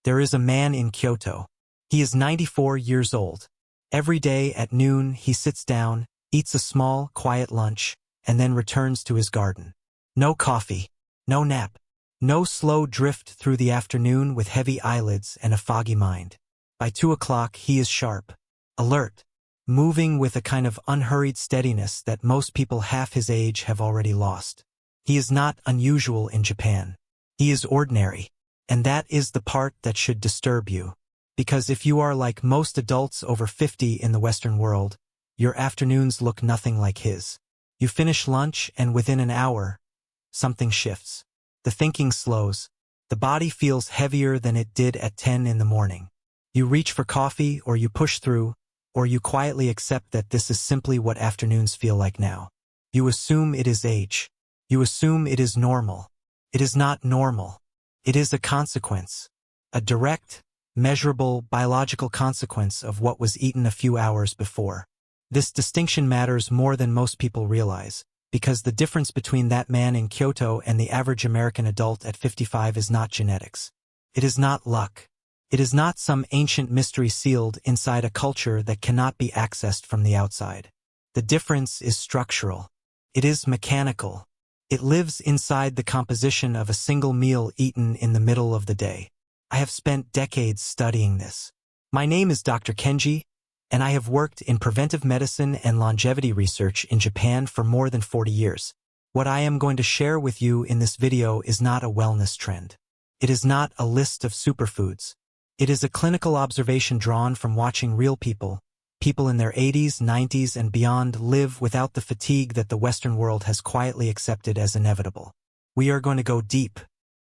There is a man in Kyoto. He is 94 years old. Every day at noon he sits down, eats a small, quiet lunch, and then returns to his garden. No coffee, no nap, no slow drift through the afternoon with heavy eyelids and a foggy mind. By 2 o'clock he is sharp, alert, moving with a kind of unhurried steadiness that most people half his age have already lost. He is not unusual in Japan. He is ordinary, and that is the part that should disturb you. Because if you are like most adults over 50 in the Western world, your afternoons look nothing like his. You finish lunch and within an hour, something shifts. The thinking slows. The body feels heavier than it did at 10 in the morning. You reach for coffee, or you push through, or you quietly accept that this is simply what afternoons feel like now. You assume it is age. You assume it is normal. It is not normal. It is a consequence. A direct, measurable, biological consequence of what was eaten a few hours before. This distinction matters more than most people realize, because the difference between that man in Kyoto and the average American adult at 55 is not genetics. It is not luck. It is not some ancient mystery sealed inside a culture that cannot be accessed from the outside. The difference is structural. It is mechanical. It lives inside the composition of a single meal eaten in the middle of the day. I have spent decades studying this. My name is Dr. Kenji, and I have worked in preventive medicine and longevity research in Japan for more than 40 years. What I am going to share with you in this video is not a wellness trend. It is not a list of superfoods. It is a clinical observation drawn from watching real people in their 80s, 90s, and beyond live without the fatigue that the Western world has quietly accepted as inevitable. We are going to go deep.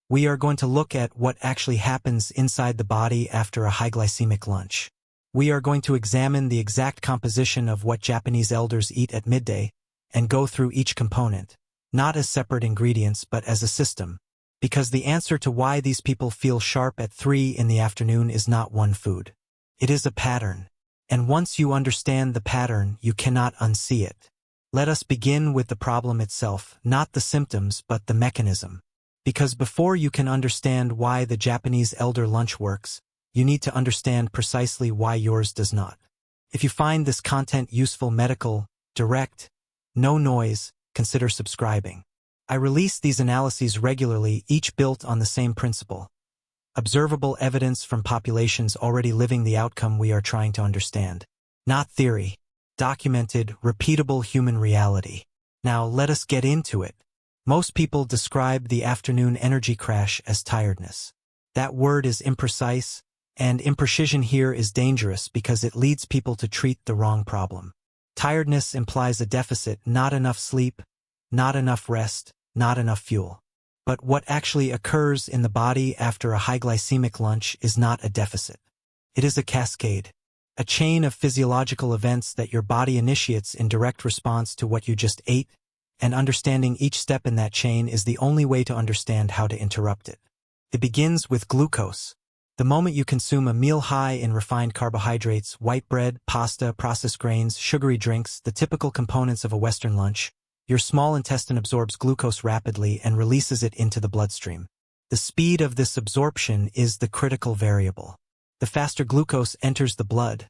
We are going to look at what actually happens inside the body after a high glycemic lunch. We are going to examine the exact composition of what Japanese elders eat at midday and go through each component, not as separate ingredients but as a system. Because the answer to why these people feel sharp at 3 in the afternoon is not one food. It is a pattern. And once you understand the pattern, you cannot unsee it. Let us begin with the problem itself, not the symptoms, but the mechanism. Because before you can understand why the Japanese elder lunch works, you need to understand precisely why yours does not. If you find this content useful, medical, direct, no noise, consider subscribing. I release these analyses regularly, each built on the same principle. Observable evidence from populations already living the outcome we are trying to understand. Not theory. Documented, repeatable human reality. Now let us get into it. Most people describe the afternoon energy crash as tiredness. That word is imprecise, and imprecision here is dangerous because it leads people to treat the wrong problem. Tiredness implies a deficit, not enough sleep, not enough rest, not enough fuel. But what actually occurs in the body after a high glycemic lunch is not a deficit. It is a cascade, a chain of physiological events that your body initiates in direct response to what you just ate, and understanding each step in that chain is the only way to understand how to interrupt it. It begins with glucose. The moment you consume a meal high in refined carbohydrates, white bread, pasta, processed grains, sugary drinks, the typical components of a Western lunch, your small intestine absorbs glucose rapidly and releases it into the bloodstream. The speed of this absorption is the critical variable. The faster glucose enters the blood,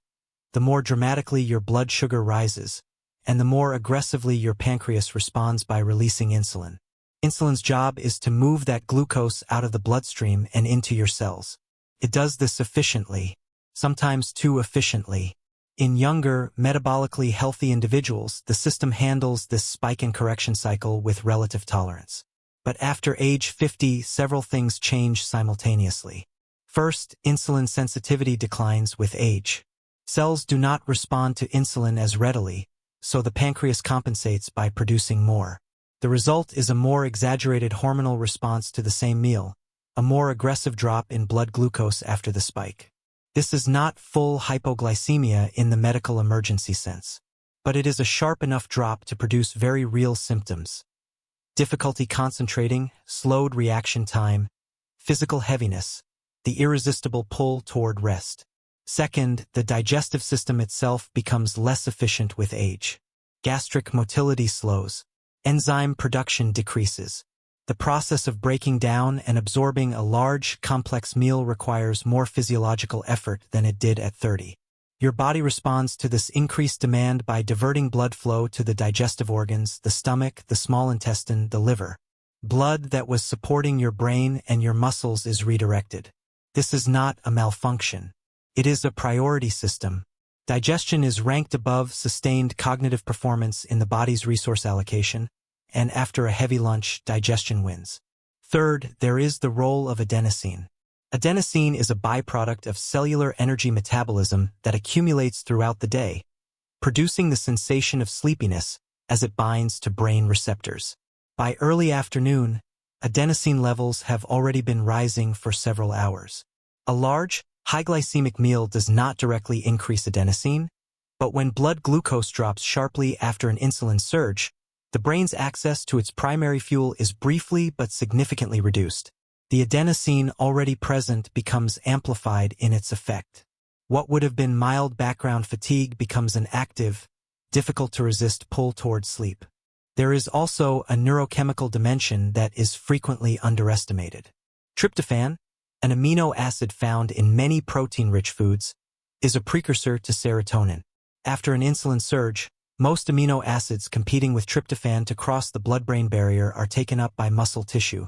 the more dramatically your blood sugar rises, and the more aggressively your pancreas responds by releasing insulin. Insulin's job is to move that glucose out of the bloodstream and into your cells. It does this efficiently, sometimes too efficiently. In younger, metabolically healthy individuals, the system handles this spike and correction cycle with relative tolerance. But after age 50, several things change simultaneously. First, insulin sensitivity declines with age. Cells do not respond to insulin as readily, so the pancreas compensates by producing more. The result is a more exaggerated hormonal response to the same meal, a more aggressive drop in blood glucose after the spike. This is not full hypoglycemia in the medical emergency sense, but it is a sharp enough drop to produce very real symptoms. Difficulty concentrating, slowed reaction time, physical heaviness, the irresistible pull toward rest. Second, the digestive system itself becomes less efficient with age. Gastric motility slows. Enzyme production decreases. The process of breaking down and absorbing a large, complex meal requires more physiological effort than it did at 30. Your body responds to this increased demand by diverting blood flow to the digestive organs, the stomach, the small intestine, the liver. Blood that was supporting your brain and your muscles is redirected. This is not a malfunction. It is a priority system. Digestion is ranked above sustained cognitive performance in the body's resource allocation, and after a heavy lunch, digestion wins. Third, there is the role of adenosine. Adenosine is a byproduct of cellular energy metabolism that accumulates throughout the day, producing the sensation of sleepiness as it binds to brain receptors. By early afternoon, adenosine levels have already been rising for several hours. A large, high glycemic meal does not directly increase adenosine, but when blood glucose drops sharply after an insulin surge, the brain's access to its primary fuel is briefly but significantly reduced. The adenosine already present becomes amplified in its effect. What would have been mild background fatigue becomes an active, difficult-to-resist pull toward sleep. There is also a neurochemical dimension that is frequently underestimated. Tryptophan, an amino acid found in many protein-rich foods, is a precursor to serotonin. After an insulin surge, most amino acids competing with tryptophan to cross the blood-brain barrier are taken up by muscle tissue,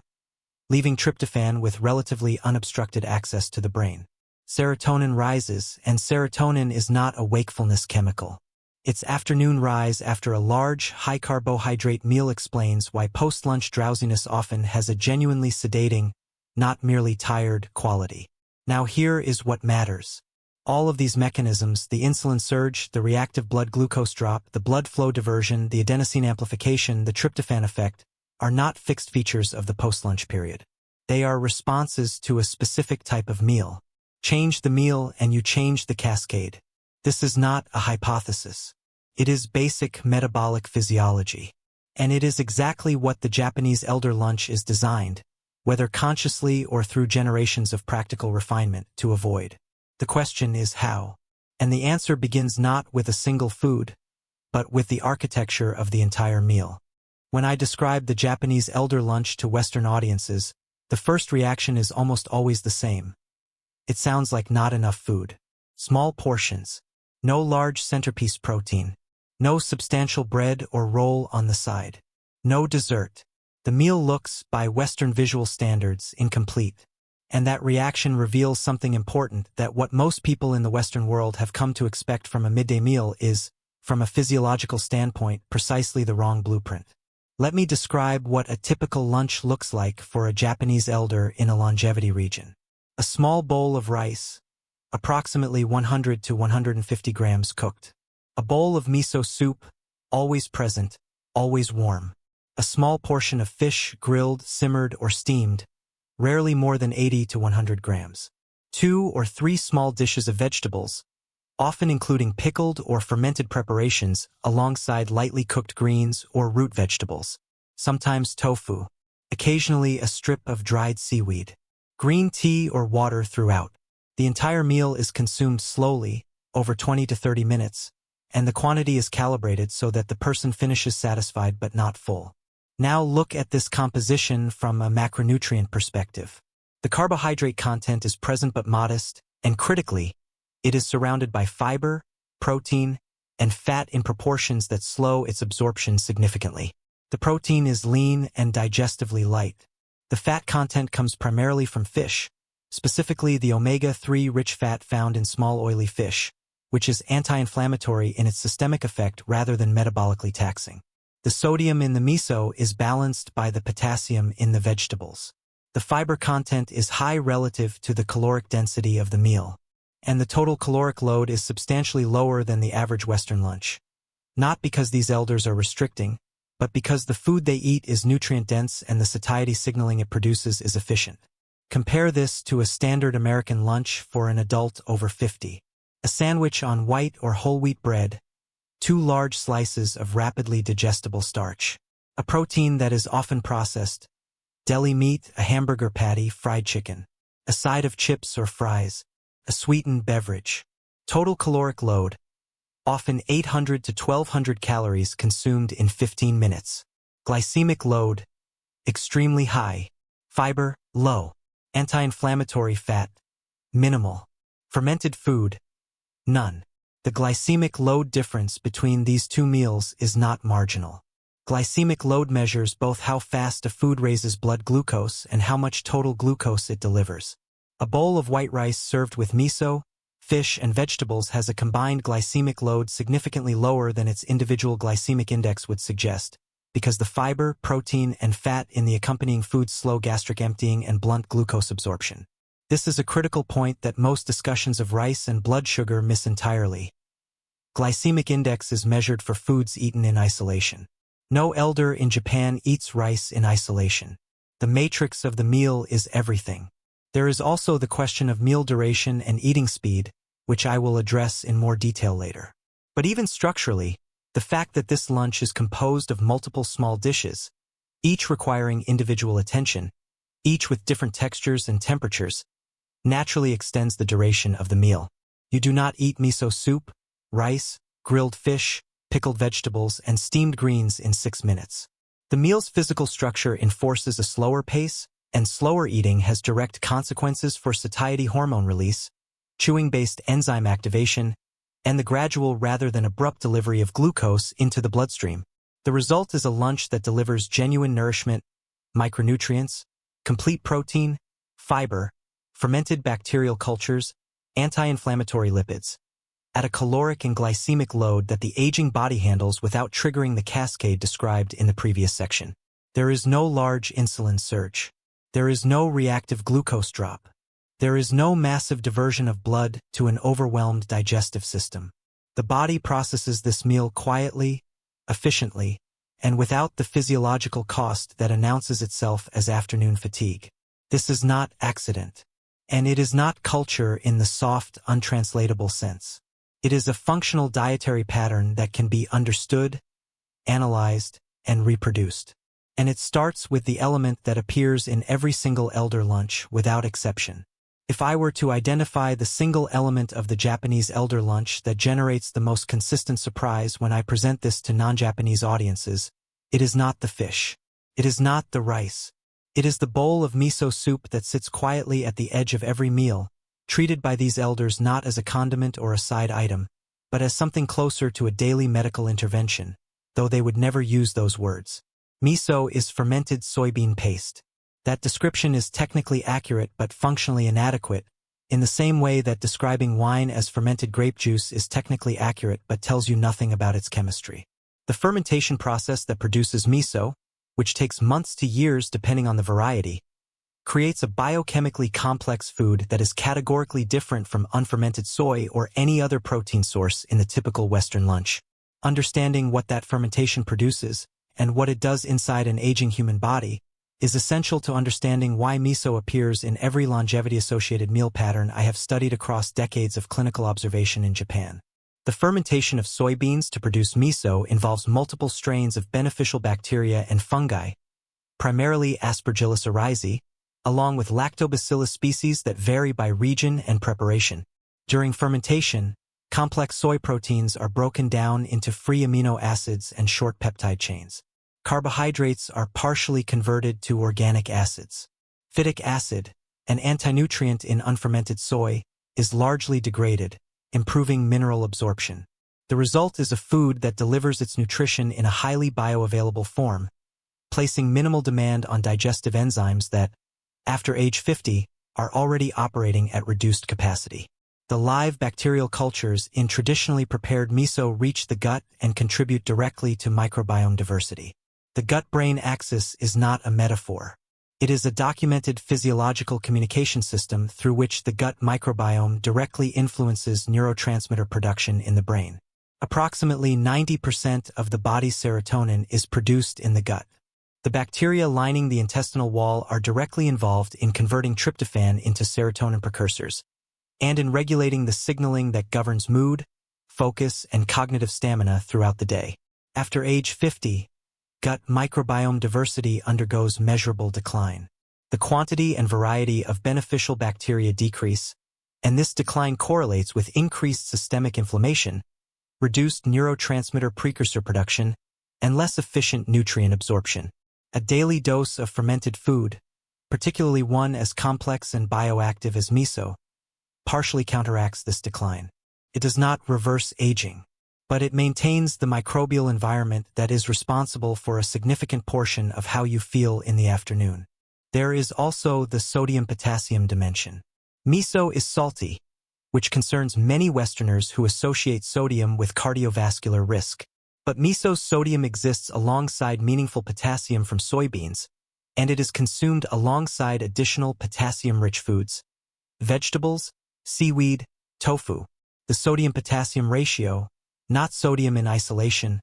leaving tryptophan with relatively unobstructed access to the brain. Serotonin rises, and serotonin is not a wakefulness chemical. Its afternoon rise after a large, high-carbohydrate meal explains why post-lunch drowsiness often has a genuinely sedating, not merely tired, quality. Now here is what matters. All of these mechanisms, the insulin surge, the reactive blood glucose drop, the blood flow diversion, the adenosine amplification, the tryptophan effect, are not fixed features of the post-lunch period. They are responses to a specific type of meal. Change the meal and you change the cascade. This is not a hypothesis. It is basic metabolic physiology. And it is exactly what the Japanese elder lunch is designed, whether consciously or through generations of practical refinement, to avoid. The question is how. And the answer begins not with a single food, but with the architecture of the entire meal. When I describe the Japanese elder lunch to Western audiences, the first reaction is almost always the same. It sounds like not enough food. Small portions. No large centerpiece protein. No substantial bread or roll on the side. No dessert. The meal looks, by Western visual standards, incomplete. And that reaction reveals something important, that what most people in the Western world have come to expect from a midday meal is, from a physiological standpoint, precisely the wrong blueprint. Let me describe what a typical lunch looks like for a Japanese elder in a longevity region. A small bowl of rice, approximately 100 to 150 grams cooked. A bowl of miso soup, always present, always warm. A small portion of fish, grilled, simmered, or steamed, rarely more than 80 to 100 grams. 2 or 3 small dishes of vegetables, often including pickled or fermented preparations alongside lightly cooked greens or root vegetables. Sometimes tofu. Occasionally a strip of dried seaweed. Green tea or water throughout. The entire meal is consumed slowly, over 20 to 30 minutes, and the quantity is calibrated so that the person finishes satisfied but not full. Now look at this composition from a macronutrient perspective. The carbohydrate content is present but modest, and critically, it is surrounded by fiber, protein, and fat in proportions that slow its absorption significantly. The protein is lean and digestively light. The fat content comes primarily from fish, specifically the omega-3 rich fat found in small oily fish, which is anti-inflammatory in its systemic effect rather than metabolically taxing. The sodium in the miso is balanced by the potassium in the vegetables. The fiber content is high relative to the caloric density of the meal, and the total caloric load is substantially lower than the average Western lunch. Not because these elders are restricting, but because the food they eat is nutrient-dense and the satiety signaling it produces is efficient. Compare this to a standard American lunch for an adult over 50. A sandwich on white or whole wheat bread, 2 large slices of rapidly digestible starch, a protein that is often processed, deli meat, a hamburger patty, fried chicken, a side of chips or fries, a sweetened beverage. Total caloric load, often 800 to 1200 calories consumed in 15 minutes. Glycemic load, extremely high. Fiber, low. Anti-inflammatory fat, minimal. Fermented food, none. The glycemic load difference between these two meals is not marginal. Glycemic load measures both how fast a food raises blood glucose and how much total glucose it delivers. A bowl of white rice served with miso, fish, and vegetables has a combined glycemic load significantly lower than its individual glycemic index would suggest, because the fiber, protein, and fat in the accompanying foods slow gastric emptying and blunt glucose absorption. This is a critical point that most discussions of rice and blood sugar miss entirely. Glycemic index is measured for foods eaten in isolation. No elder in Japan eats rice in isolation. The matrix of the meal is everything. There is also the question of meal duration and eating speed, which I will address in more detail later. But even structurally, the fact that this lunch is composed of multiple small dishes, each requiring individual attention, each with different textures and temperatures, naturally extends the duration of the meal. You do not eat miso soup, rice, grilled fish, pickled vegetables, and steamed greens in 6 minutes. The meal's physical structure enforces a slower pace, and slower eating has direct consequences for satiety hormone release, chewing-based enzyme activation, and the gradual rather than abrupt delivery of glucose into the bloodstream. The result is a lunch that delivers genuine nourishment, micronutrients, complete protein, fiber, fermented bacterial cultures, anti-inflammatory lipids, at a caloric and glycemic load that the aging body handles without triggering the cascade described in the previous section. There is no large insulin surge. There is no reactive glucose drop. There is no massive diversion of blood to an overwhelmed digestive system. The body processes this meal quietly, efficiently, and without the physiological cost that announces itself as afternoon fatigue. This is not accident. And it is not culture in the soft, untranslatable sense. It is a functional dietary pattern that can be understood, analyzed, and reproduced. And it starts with the element that appears in every single elder lunch without exception. If I were to identify the single element of the Japanese elder lunch that generates the most consistent surprise when I present this to non-Japanese audiences, it is not the fish. It is not the rice. It is the bowl of miso soup that sits quietly at the edge of every meal, treated by these elders not as a condiment or a side item, but as something closer to a daily medical intervention, though they would never use those words. Miso is fermented soybean paste. That description is technically accurate but functionally inadequate, in the same way that describing wine as fermented grape juice is technically accurate but tells you nothing about its chemistry. The fermentation process that produces miso, which takes months to years depending on the variety, creates a biochemically complex food that is categorically different from unfermented soy or any other protein source in the typical Western lunch. Understanding what that fermentation produces and what it does inside an aging human body is essential to understanding why miso appears in every longevity-associated meal pattern I have studied across decades of clinical observation in Japan. The fermentation of soybeans to produce miso involves multiple strains of beneficial bacteria and fungi, primarily Aspergillus oryzae, along with lactobacillus species that vary by region and preparation. During fermentation, complex soy proteins are broken down into free amino acids and short peptide chains. Carbohydrates are partially converted to organic acids. Phytic acid, an antinutrient in unfermented soy, is largely degraded, improving mineral absorption. The result is a food that delivers its nutrition in a highly bioavailable form, placing minimal demand on digestive enzymes that, after age 50, are already operating at reduced capacity. The live bacterial cultures in traditionally prepared miso reach the gut and contribute directly to microbiome diversity. The gut-brain axis is not a metaphor. It is a documented physiological communication system through which the gut microbiome directly influences neurotransmitter production in the brain. Approximately 90% of the body's serotonin is produced in the gut. The bacteria lining the intestinal wall are directly involved in converting tryptophan into serotonin precursors, and in regulating the signaling that governs mood, focus, and cognitive stamina throughout the day. After age 50, gut microbiome diversity undergoes measurable decline. The quantity and variety of beneficial bacteria decrease, and this decline correlates with increased systemic inflammation, reduced neurotransmitter precursor production, and less efficient nutrient absorption. A daily dose of fermented food, particularly one as complex and bioactive as miso, partially counteracts this decline. It does not reverse aging, but it maintains the microbial environment that is responsible for a significant portion of how you feel in the afternoon. There is also the sodium-potassium dimension. Miso is salty, which concerns many Westerners who associate sodium with cardiovascular risk. But miso's sodium exists alongside meaningful potassium from soybeans, and it is consumed alongside additional potassium-rich foods, vegetables, seaweed, tofu. The sodium-potassium ratio, not sodium in isolation,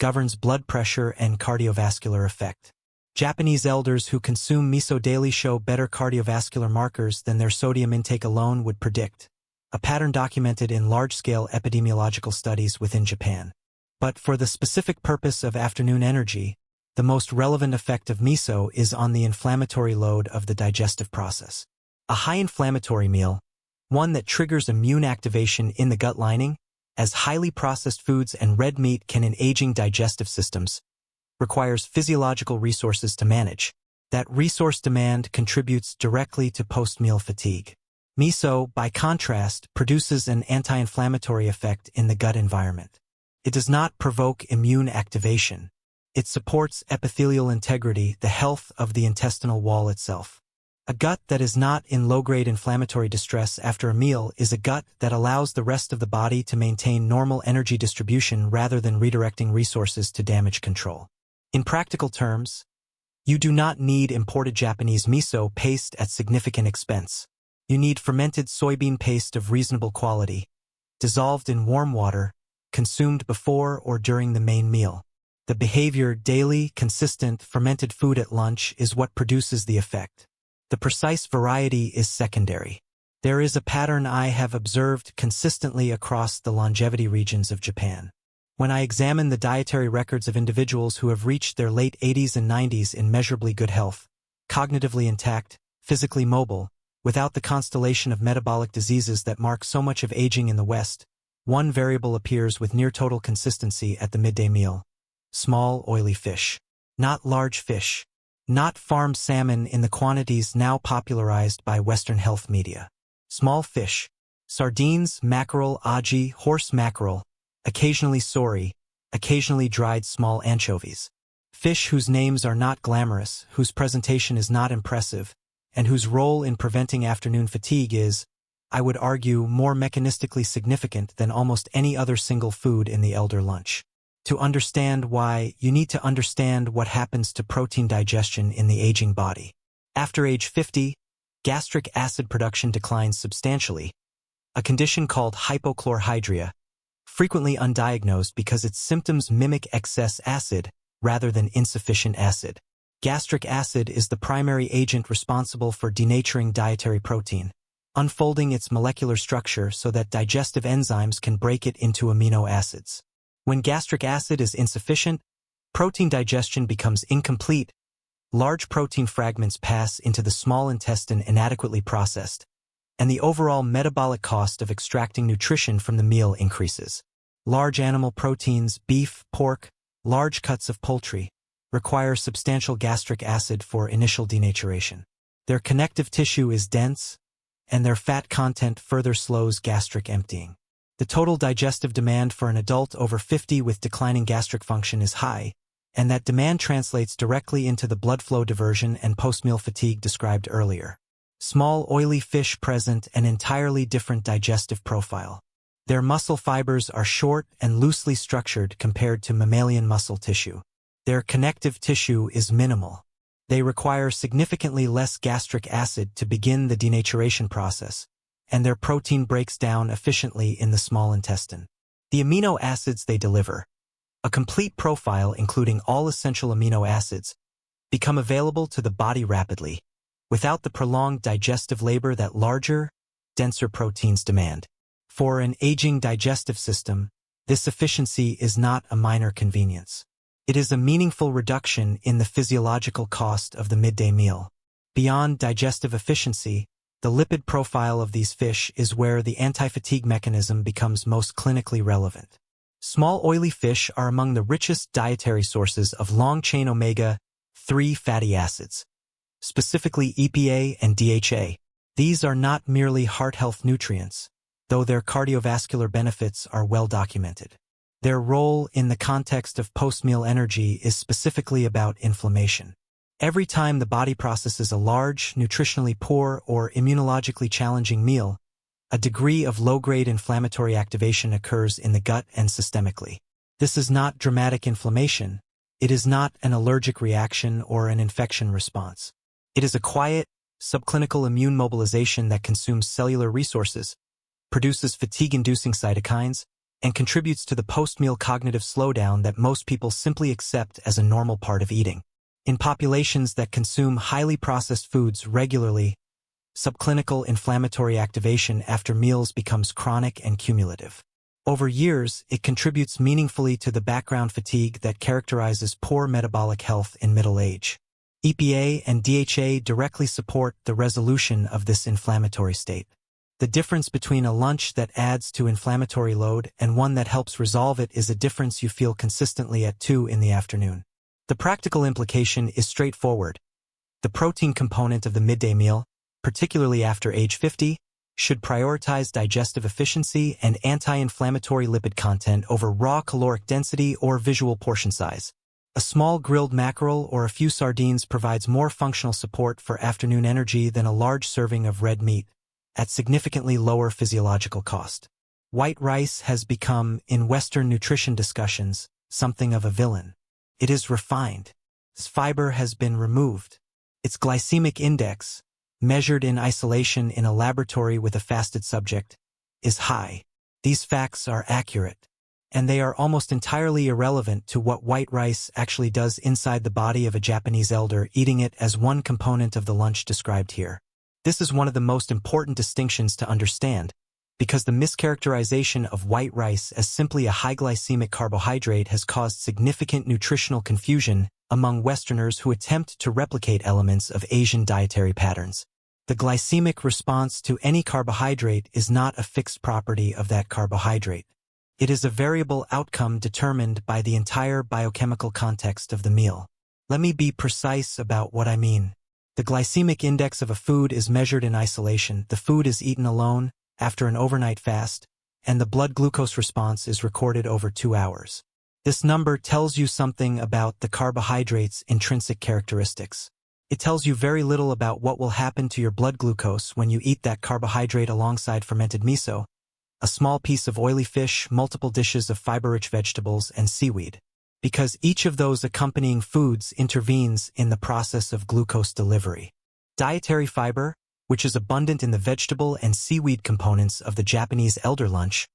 governs blood pressure and cardiovascular effect. Japanese elders who consume miso daily show better cardiovascular markers than their sodium intake alone would predict, a pattern documented in large-scale epidemiological studies within Japan. But for the specific purpose of afternoon energy, the most relevant effect of miso is on the inflammatory load of the digestive process. A high-inflammatory meal, one that triggers immune activation in the gut lining, as highly processed foods and red meat can in aging digestive systems, requires physiological resources to manage. That resource demand contributes directly to post-meal fatigue. Miso, by contrast, produces an anti-inflammatory effect in the gut environment. It does not provoke immune activation. It supports epithelial integrity, the health of the intestinal wall itself. A gut that is not in low-grade inflammatory distress after a meal is a gut that allows the rest of the body to maintain normal energy distribution rather than redirecting resources to damage control. In practical terms, you do not need imported Japanese miso paste at significant expense. You need fermented soybean paste of reasonable quality, dissolved in warm water, consumed before or during the main meal. The behavior, daily, consistent, fermented food at lunch is what produces the effect. The precise variety is secondary. There is a pattern I have observed consistently across the longevity regions of Japan. When I examine the dietary records of individuals who have reached their late 80s and 90s in measurably good health, cognitively intact, physically mobile, without the constellation of metabolic diseases that mark so much of aging in the West, one variable appears with near-total consistency at the midday meal. Small, oily fish. Not large fish. Not farmed salmon in the quantities now popularized by Western health media. Small fish. Sardines, mackerel, aji, horse mackerel, occasionally sori, occasionally dried small anchovies. Fish whose names are not glamorous, whose presentation is not impressive, and whose role in preventing afternoon fatigue is, I would argue, more mechanistically significant than almost any other single food in the elder lunch. To understand why, you need to understand what happens to protein digestion in the aging body. After age 50, gastric acid production declines substantially, a condition called hypochlorhydria, frequently undiagnosed because its symptoms mimic excess acid rather than insufficient acid. Gastric acid is the primary agent responsible for denaturing dietary protein, unfolding its molecular structure so that digestive enzymes can break it into amino acids. When gastric acid is insufficient, protein digestion becomes incomplete. Large protein fragments pass into the small intestine inadequately processed, and the overall metabolic cost of extracting nutrition from the meal increases. Large animal proteins, beef, pork, large cuts of poultry, require substantial gastric acid for initial denaturation. Their connective tissue is dense, and their fat content further slows gastric emptying. The total digestive demand for an adult over 50 with declining gastric function is high, and that demand translates directly into the blood flow diversion and post-meal fatigue described earlier. Small, oily fish present an entirely different digestive profile. Their muscle fibers are short and loosely structured compared to mammalian muscle tissue. Their connective tissue is minimal. They require significantly less gastric acid to begin the denaturation process, and their protein breaks down efficiently in the small intestine. The amino acids they deliver, a complete profile including all essential amino acids, become available to the body rapidly, without the prolonged digestive labor that larger, denser proteins demand. For an aging digestive system, this efficiency is not a minor convenience. It is a meaningful reduction in the physiological cost of the midday meal. Beyond digestive efficiency, the lipid profile of these fish is where the anti-fatigue mechanism becomes most clinically relevant. Small oily fish are among the richest dietary sources of long-chain omega-3 3 fatty acids, specifically EPA and DHA. These are not merely heart health nutrients, though their cardiovascular benefits are well documented. Their role in the context of post-meal energy is specifically about inflammation. Every time the body processes a large, nutritionally poor, or immunologically challenging meal, a degree of low-grade inflammatory activation occurs in the gut and systemically. This is not dramatic inflammation. It is not an allergic reaction or an infection response. It is a quiet, subclinical immune mobilization that consumes cellular resources, produces fatigue-inducing cytokines, and contributes to the post-meal cognitive slowdown that most people simply accept as a normal part of eating. In populations that consume highly processed foods regularly, subclinical inflammatory activation after meals becomes chronic and cumulative. Over years, it contributes meaningfully to the background fatigue that characterizes poor metabolic health in middle age. EPA and DHA directly support the resolution of this inflammatory state. The difference between a lunch that adds to inflammatory load and one that helps resolve it is a difference you feel consistently at 2 in the afternoon. The practical implication is straightforward. The protein component of the midday meal, particularly after age 50, should prioritize digestive efficiency and anti-inflammatory lipid content over raw caloric density or visual portion size. A small grilled mackerel or a few sardines provides more functional support for afternoon energy than a large serving of red meat, at significantly lower physiological cost. White rice has become, in Western nutrition discussions, something of a villain. It is refined. Its fiber has been removed. Its glycemic index, measured in isolation in a laboratory with a fasted subject, is high. These facts are accurate, and they are almost entirely irrelevant to what white rice actually does inside the body of a Japanese elder eating it as one component of the lunch described here. This is one of the most important distinctions to understand, because the mischaracterization of white rice as simply a high glycemic carbohydrate has caused significant nutritional confusion among Westerners who attempt to replicate elements of Asian dietary patterns. The glycemic response to any carbohydrate is not a fixed property of that carbohydrate. It is a variable outcome determined by the entire biochemical context of the meal. Let me be precise about what I mean. The glycemic index of a food is measured in isolation. The food is eaten alone, after an overnight fast, and the blood glucose response is recorded over 2 hours. This number tells you something about the carbohydrate's intrinsic characteristics. It tells you very little about what will happen to your blood glucose when you eat that carbohydrate alongside fermented miso, a small piece of oily fish, multiple dishes of fiber-rich vegetables, and seaweed, because each of those accompanying foods intervenes in the process of glucose delivery. Dietary fiber, which is abundant in the vegetable and seaweed components of the Japanese elder lunch,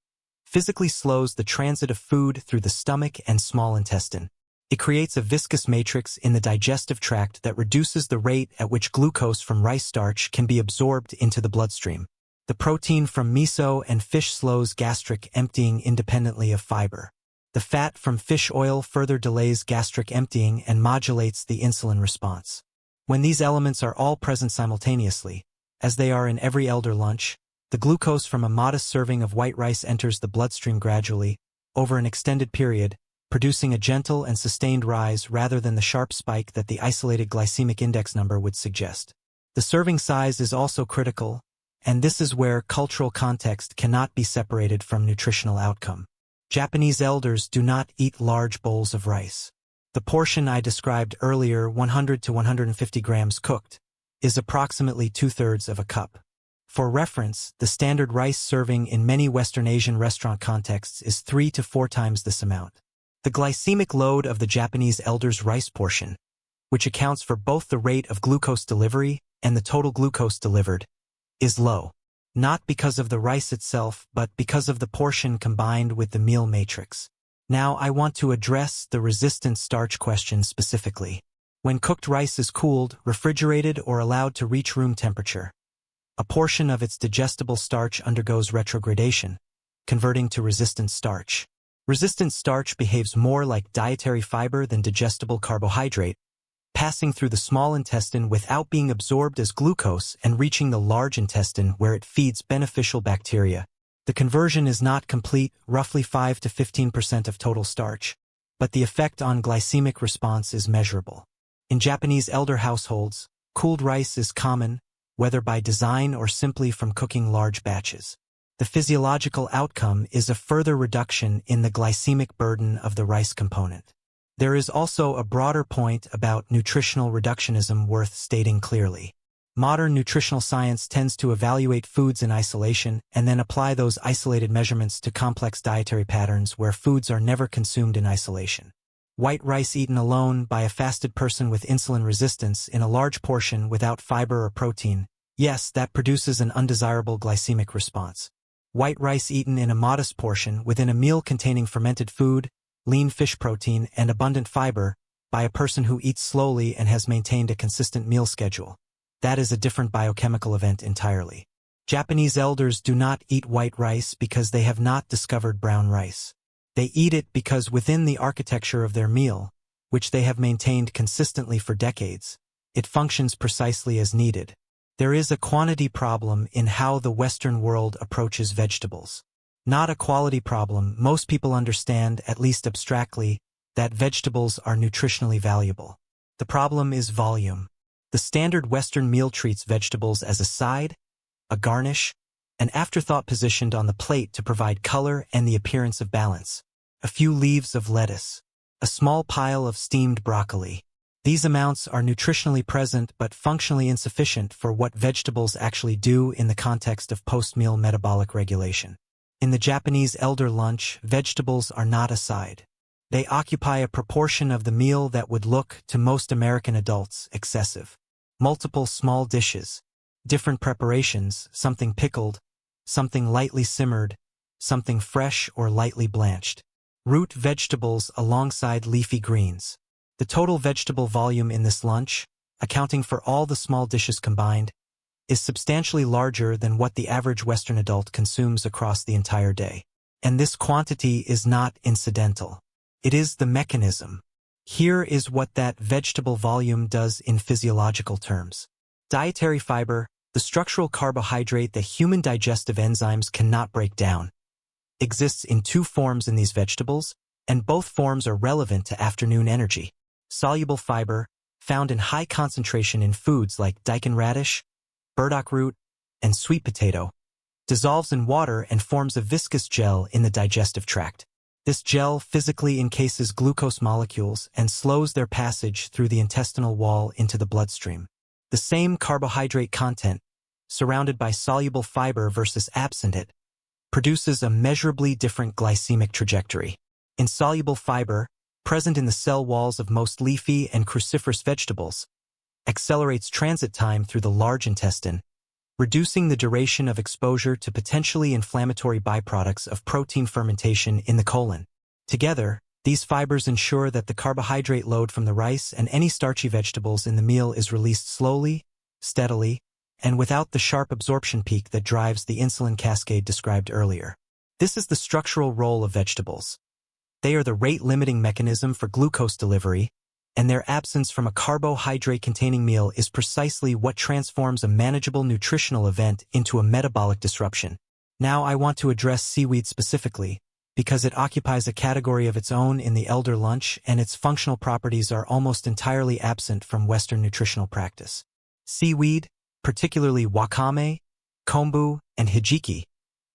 physically slows the transit of food through the stomach and small intestine. It creates a viscous matrix in the digestive tract that reduces the rate at which glucose from rice starch can be absorbed into the bloodstream. The protein from miso and fish slows gastric emptying independently of fiber. The fat from fish oil further delays gastric emptying and modulates the insulin response. When these elements are all present simultaneously, as they are in every elder lunch, the glucose from a modest serving of white rice enters the bloodstream gradually, over an extended period, producing a gentle and sustained rise rather than the sharp spike that the isolated glycemic index number would suggest. The serving size is also critical, and this is where cultural context cannot be separated from nutritional outcome. Japanese elders do not eat large bowls of rice. The portion I described earlier, 100 to 150 grams cooked, is approximately 2/3 of a cup. For reference, the standard rice serving in many Western Asian restaurant contexts is 3 to 4 times this amount. The glycemic load of the Japanese elder's rice portion, which accounts for both the rate of glucose delivery and the total glucose delivered, is low. Not because of the rice itself, but because of the portion combined with the meal matrix. Now I want to address the resistant starch question specifically. When cooked rice is cooled, refrigerated, or allowed to reach room temperature, a portion of its digestible starch undergoes retrogradation, converting to resistant starch. Resistant starch behaves more like dietary fiber than digestible carbohydrate, passing through the small intestine without being absorbed as glucose and reaching the large intestine where it feeds beneficial bacteria. The conversion is not complete, roughly 5 to 15% of total starch, but the effect on glycemic response is measurable. In Japanese elder households, cooled rice is common, whether by design or simply from cooking large batches. The physiological outcome is a further reduction in the glycemic burden of the rice component. There is also a broader point about nutritional reductionism worth stating clearly. Modern nutritional science tends to evaluate foods in isolation and then apply those isolated measurements to complex dietary patterns where foods are never consumed in isolation. White rice eaten alone by a fasted person with insulin resistance in a large portion without fiber or protein, yes, that produces an undesirable glycemic response. White rice eaten in a modest portion within a meal containing fermented food, lean fish protein, and abundant fiber by a person who eats slowly and has maintained a consistent meal schedule. That is a different biochemical event entirely. Japanese elders do not eat white rice because they have not discovered brown rice. They eat it because within the architecture of their meal, which they have maintained consistently for decades, it functions precisely as needed. There is a quantity problem in how the Western world approaches vegetables. Not a quality problem. Most people understand, at least abstractly, that vegetables are nutritionally valuable. The problem is volume. The standard Western meal treats vegetables as a side, a garnish, an afterthought positioned on the plate to provide color and the appearance of balance. A few leaves of lettuce. A small pile of steamed broccoli. These amounts are nutritionally present but functionally insufficient for what vegetables actually do in the context of post-meal metabolic regulation. In the Japanese elder lunch, vegetables are not a side. They occupy a proportion of the meal that would look, to most American adults, excessive. Multiple small dishes, different preparations, something pickled, something lightly simmered, something fresh or lightly blanched. Root vegetables alongside leafy greens. The total vegetable volume in this lunch, accounting for all the small dishes combined, is substantially larger than what the average Western adult consumes across the entire day. And this quantity is not incidental. It is the mechanism. Here is what that vegetable volume does in physiological terms. Dietary fiber, the structural carbohydrate that human digestive enzymes cannot break down, exists in two forms in these vegetables, and both forms are relevant to afternoon energy. Soluble fiber, found in high concentration in foods like daikon radish, burdock root, and sweet potato, dissolves in water and forms a viscous gel in the digestive tract. This gel physically encases glucose molecules and slows their passage through the intestinal wall into the bloodstream. The same carbohydrate content, surrounded by soluble fiber versus absent it, produces a measurably different glycemic trajectory. Insoluble fiber, present in the cell walls of most leafy and cruciferous vegetables, accelerates transit time through the large intestine, reducing the duration of exposure to potentially inflammatory byproducts of protein fermentation in the colon. Together, these fibers ensure that the carbohydrate load from the rice and any starchy vegetables in the meal is released slowly, steadily, and without the sharp absorption peak that drives the insulin cascade described earlier. This is the structural role of vegetables. They are the rate-limiting mechanism for glucose delivery, and their absence from a carbohydrate-containing meal is precisely what transforms a manageable nutritional event into a metabolic disruption. Now I want to address seaweed specifically, because it occupies a category of its own in the elder lunch and its functional properties are almost entirely absent from Western nutritional practice. Seaweed, particularly wakame, kombu, and hijiki,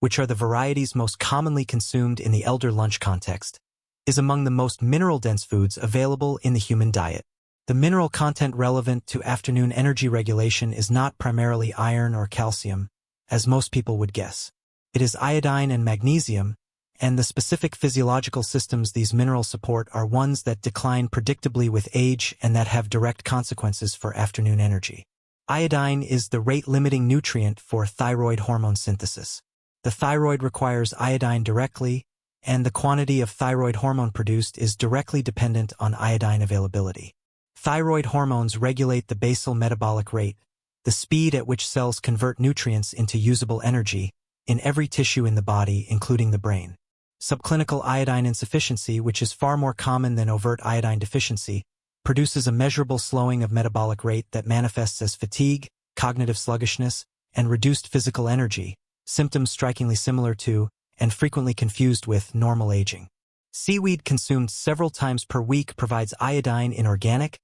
which are the varieties most commonly consumed in the elder lunch context, is among the most mineral-dense foods available in the human diet. The mineral content relevant to afternoon energy regulation is not primarily iron or calcium, as most people would guess. It is iodine and magnesium, and the specific physiological systems these minerals support are ones that decline predictably with age and that have direct consequences for afternoon energy. Iodine is the rate-limiting nutrient for thyroid hormone synthesis. The thyroid requires iodine directly, and the quantity of thyroid hormone produced is directly dependent on iodine availability. Thyroid hormones regulate the basal metabolic rate, the speed at which cells convert nutrients into usable energy, in every tissue in the body, including the brain. Subclinical iodine insufficiency, which is far more common than overt iodine deficiency, produces a measurable slowing of metabolic rate that manifests as fatigue, cognitive sluggishness, and reduced physical energy, symptoms strikingly similar to, and frequently confused with, normal aging. Seaweed consumed several times per week provides iodine in organic,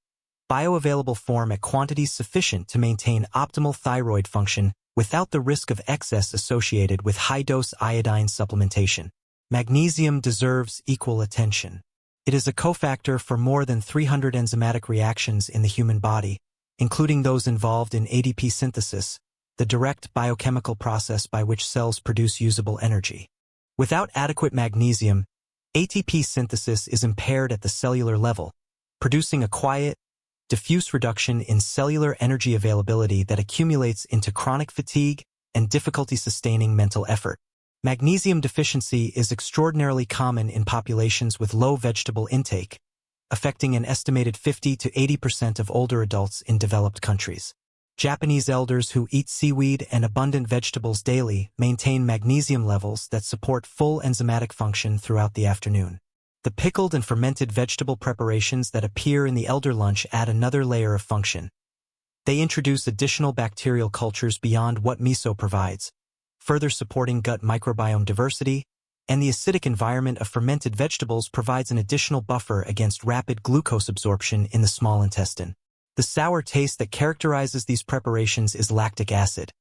bioavailable form at quantities sufficient to maintain optimal thyroid function without the risk of excess associated with high-dose iodine supplementation. Magnesium deserves equal attention. It is a cofactor for more than 300 enzymatic reactions in the human body, including those involved in ADP synthesis, the direct biochemical process by which cells produce usable energy. Without adequate magnesium, ATP synthesis is impaired at the cellular level, producing a quiet, diffuse reduction in cellular energy availability that accumulates into chronic fatigue and difficulty sustaining mental effort. Magnesium deficiency is extraordinarily common in populations with low vegetable intake, affecting an estimated 50 to 80% of older adults in developed countries. Japanese elders who eat seaweed and abundant vegetables daily maintain magnesium levels that support full enzymatic function throughout the afternoon. The pickled and fermented vegetable preparations that appear in the elder lunch add another layer of function. They introduce additional bacterial cultures beyond what miso provides, further supporting gut microbiome diversity, and the acidic environment of fermented vegetables provides an additional buffer against rapid glucose absorption in the small intestine. The sour taste that characterizes these preparations is lactic acid,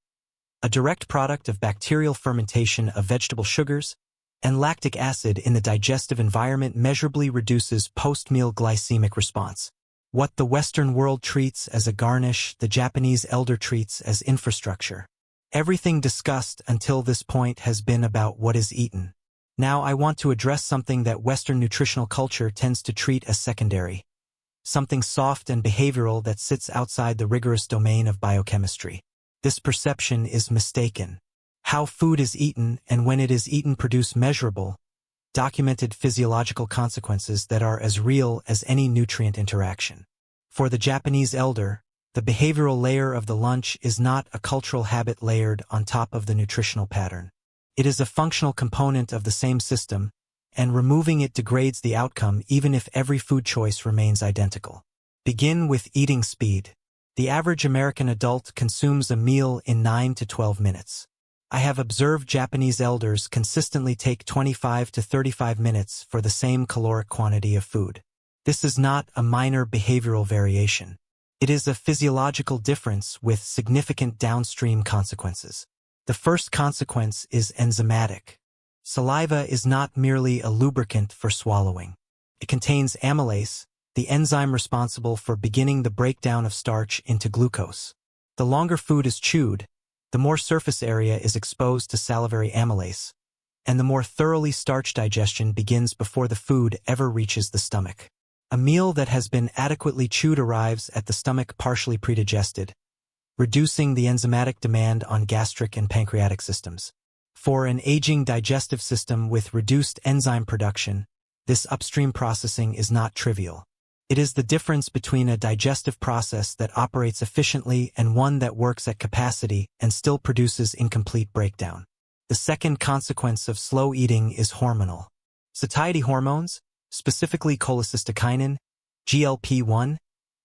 a direct product of bacterial fermentation of vegetable sugars, and lactic acid in the digestive environment measurably reduces post-meal glycemic response. What the Western world treats as a garnish, the Japanese elder treats as infrastructure. Everything discussed until this point has been about what is eaten. Now I want to address something that Western nutritional culture tends to treat as secondary. Something soft and behavioral that sits outside the rigorous domain of biochemistry. This perception is mistaken. How food is eaten and when it is eaten produce measurable, documented physiological consequences that are as real as any nutrient interaction. For the Japanese elder, the behavioral layer of the lunch is not a cultural habit layered on top of the nutritional pattern. It is a functional component of the same system, and removing it degrades the outcome even if every food choice remains identical. Begin with eating speed. The average American adult consumes a meal in 9 to 12 minutes. I have observed Japanese elders consistently take 25 to 35 minutes for the same caloric quantity of food. This is not a minor behavioral variation. It is a physiological difference with significant downstream consequences. The first consequence is enzymatic. Saliva is not merely a lubricant for swallowing. It contains amylase, the enzyme responsible for beginning the breakdown of starch into glucose. The longer food is chewed, the more surface area is exposed to salivary amylase, and the more thoroughly starch digestion begins before the food ever reaches the stomach. A meal that has been adequately chewed arrives at the stomach partially predigested, reducing the enzymatic demand on gastric and pancreatic systems. For an aging digestive system with reduced enzyme production, this upstream processing is not trivial. It is the difference between a digestive process that operates efficiently and one that works at capacity and still produces incomplete breakdown. The second consequence of slow eating is hormonal. Satiety hormones, specifically cholecystokinin, GLP-1,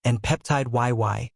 and peptide YY,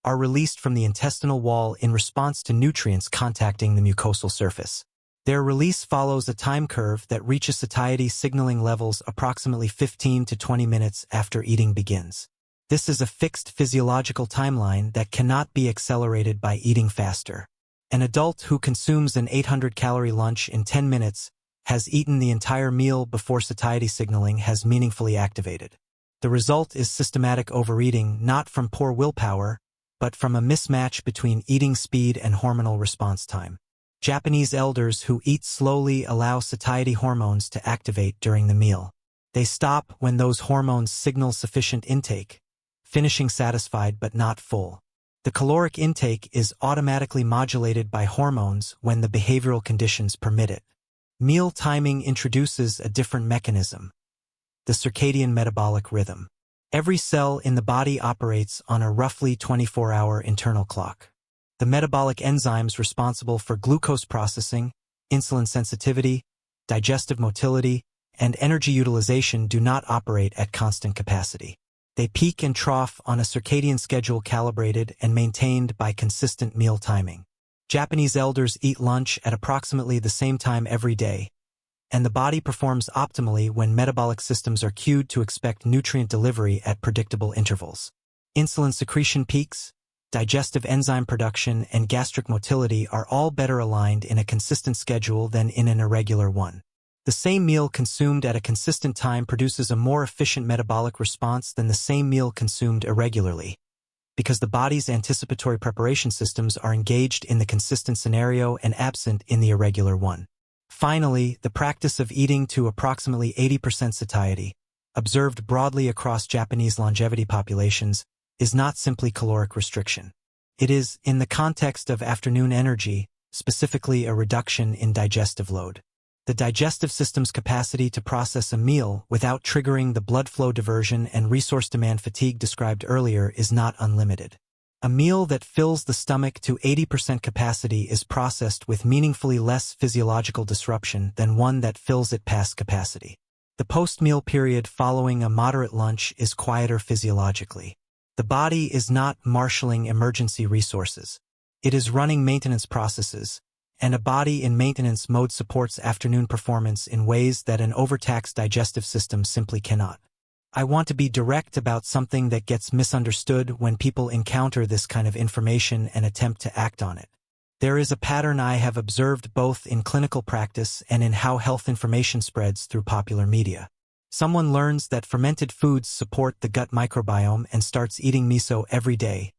are released from the intestinal wall in response to nutrients contacting the mucosal surface. Their release follows a time curve that reaches satiety signaling levels approximately 15 to 20 minutes after eating begins. This is a fixed physiological timeline that cannot be accelerated by eating faster. An adult who consumes an 800-calorie lunch in 10 minutes has eaten the entire meal before satiety signaling has meaningfully activated. The result is systematic overeating not from poor willpower, but from a mismatch between eating speed and hormonal response time. Japanese elders who eat slowly allow satiety hormones to activate during the meal. They stop when those hormones signal sufficient intake, finishing satisfied but not full. The caloric intake is automatically modulated by hormones when the behavioral conditions permit it. Meal timing introduces a different mechanism, the circadian metabolic rhythm. Every cell in the body operates on a roughly 24-hour internal clock. The metabolic enzymes responsible for glucose processing, insulin sensitivity, digestive motility, and energy utilization do not operate at constant capacity. They peak and trough on a circadian schedule calibrated and maintained by consistent meal timing. Japanese elders eat lunch at approximately the same time every day, and the body performs optimally when metabolic systems are cued to expect nutrient delivery at predictable intervals. Insulin secretion peaks, digestive enzyme production, and gastric motility are all better aligned in a consistent schedule than in an irregular one. The same meal consumed at a consistent time produces a more efficient metabolic response than the same meal consumed irregularly, because the body's anticipatory preparation systems are engaged in the consistent scenario and absent in the irregular one. Finally, the practice of eating to approximately 80% satiety, observed broadly across Japanese longevity populations, is not simply caloric restriction. It is, in the context of afternoon energy, specifically a reduction in digestive load. The digestive system's capacity to process a meal without triggering the blood flow diversion and resource demand fatigue described earlier is not unlimited. A meal that fills the stomach to 80% capacity is processed with meaningfully less physiological disruption than one that fills it past capacity. The post-meal period following a moderate lunch is quieter physiologically. The body is not marshaling emergency resources. It is running maintenance processes, and a body in maintenance mode supports afternoon performance in ways that an overtaxed digestive system simply cannot. I want to be direct about something that gets misunderstood when people encounter this kind of information and attempt to act on it. There is a pattern I have observed both in clinical practice and in how health information spreads through popular media. Someone learns that fermented foods support the gut microbiome and starts eating miso every day,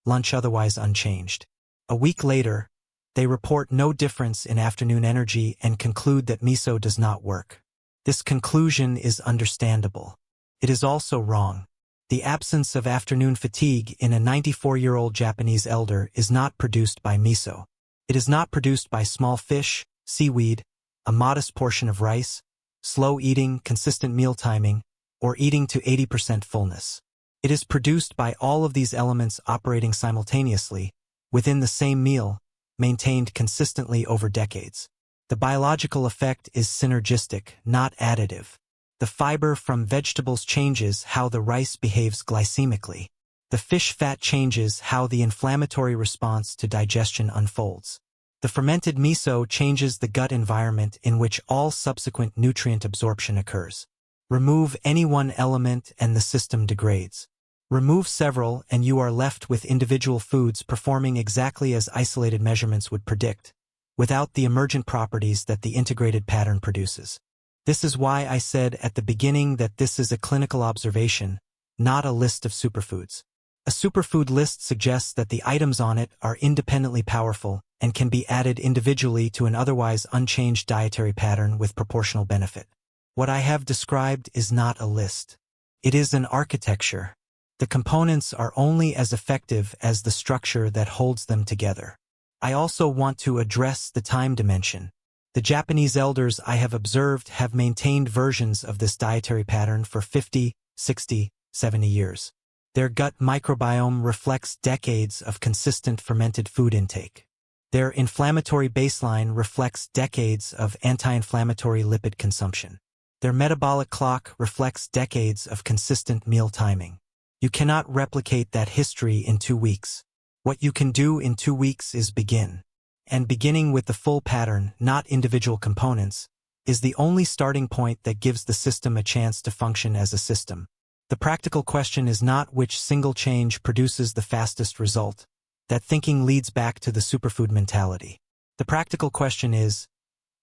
lunch otherwise unchanged. A week later, they report no difference in afternoon energy and conclude that miso does not work. This conclusion is understandable. It is also wrong. The absence of afternoon fatigue in a 94-year-old Japanese elder is not produced by miso. It is not produced by small fish, seaweed, a modest portion of rice, slow eating, consistent meal timing, or eating to 80% fullness. It is produced by all of these elements operating simultaneously, within the same meal, maintained consistently over decades. The biological effect is synergistic, not additive. The fiber from vegetables changes how the rice behaves glycemically. The fish fat changes how the inflammatory response to digestion unfolds. The fermented miso changes the gut environment in which all subsequent nutrient absorption occurs. Remove any one element and the system degrades. Remove several and you are left with individual foods performing exactly as isolated measurements would predict, without the emergent properties that the integrated pattern produces. This is why I said at the beginning that this is a clinical observation, not a list of superfoods. A superfood list suggests that the items on it are independently powerful and can be added individually to an otherwise unchanged dietary pattern with proportional benefit. What I have described is not a list. It is an architecture. The components are only as effective as the structure that holds them together. I also want to address the time dimension. The Japanese elders I have observed have maintained versions of this dietary pattern for 50, 60, 70 years. Their gut microbiome reflects decades of consistent fermented food intake. Their inflammatory baseline reflects decades of anti-inflammatory lipid consumption. Their metabolic clock reflects decades of consistent meal timing. You cannot replicate that history in 2 weeks. What you can do in 2 weeks is begin. And beginning with the full pattern, not individual components, is the only starting point that gives the system a chance to function as a system. The practical question is not which single change produces the fastest result. That thinking leads back to the superfood mentality. The practical question is,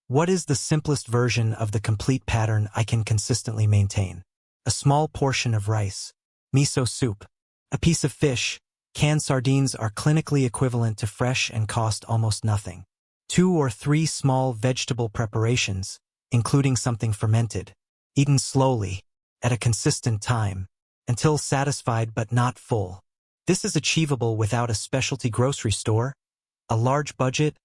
what is the simplest version of the complete pattern I can consistently maintain? A small portion of rice, miso soup, a piece of fish. Canned sardines are clinically equivalent to fresh and cost almost nothing. 2 or 3 small vegetable preparations, including something fermented, eaten slowly, at a consistent time, until satisfied but not full. This is achievable without a specialty grocery store, a large budget,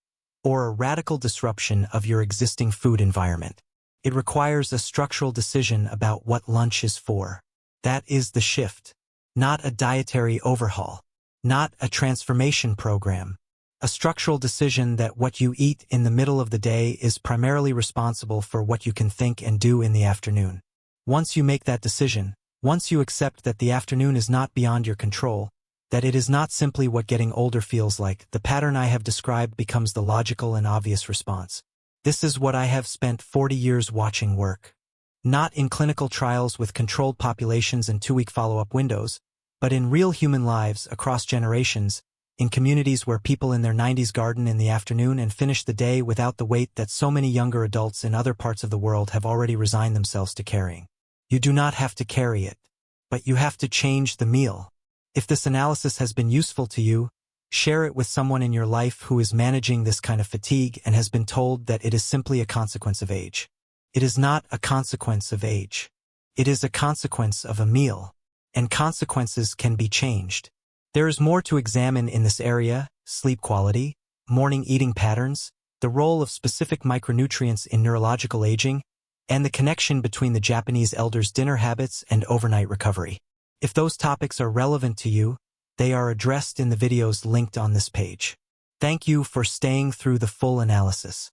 or a radical disruption of your existing food environment. It requires a structural decision about what lunch is for. That is the shift, not a dietary overhaul. Not a transformation program. A structural decision that what you eat in the middle of the day is primarily responsible for what you can think and do in the afternoon. Once you make that decision, once you accept that the afternoon is not beyond your control, that it is not simply what getting older feels like, the pattern I have described becomes the logical and obvious response. This is what I have spent 40 years watching work. Not in clinical trials with controlled populations and 2-week follow-up windows, But in real human lives, across generations, in communities where people in their 90s garden in the afternoon and finish the day without the weight that so many younger adults in other parts of the world have already resigned themselves to carrying. You do not have to carry it, but you have to change the meal. If this analysis has been useful to you, share it with someone in your life who is managing this kind of fatigue and has been told that it is simply a consequence of age. It is not a consequence of age. It is a consequence of a meal, and consequences can be changed. There is more to examine in this area: sleep quality, morning eating patterns, the role of specific micronutrients in neurological aging, and the connection between the Japanese elders' dinner habits and overnight recovery. If those topics are relevant to you, they are addressed in the videos linked on this page. Thank you for staying through the full analysis.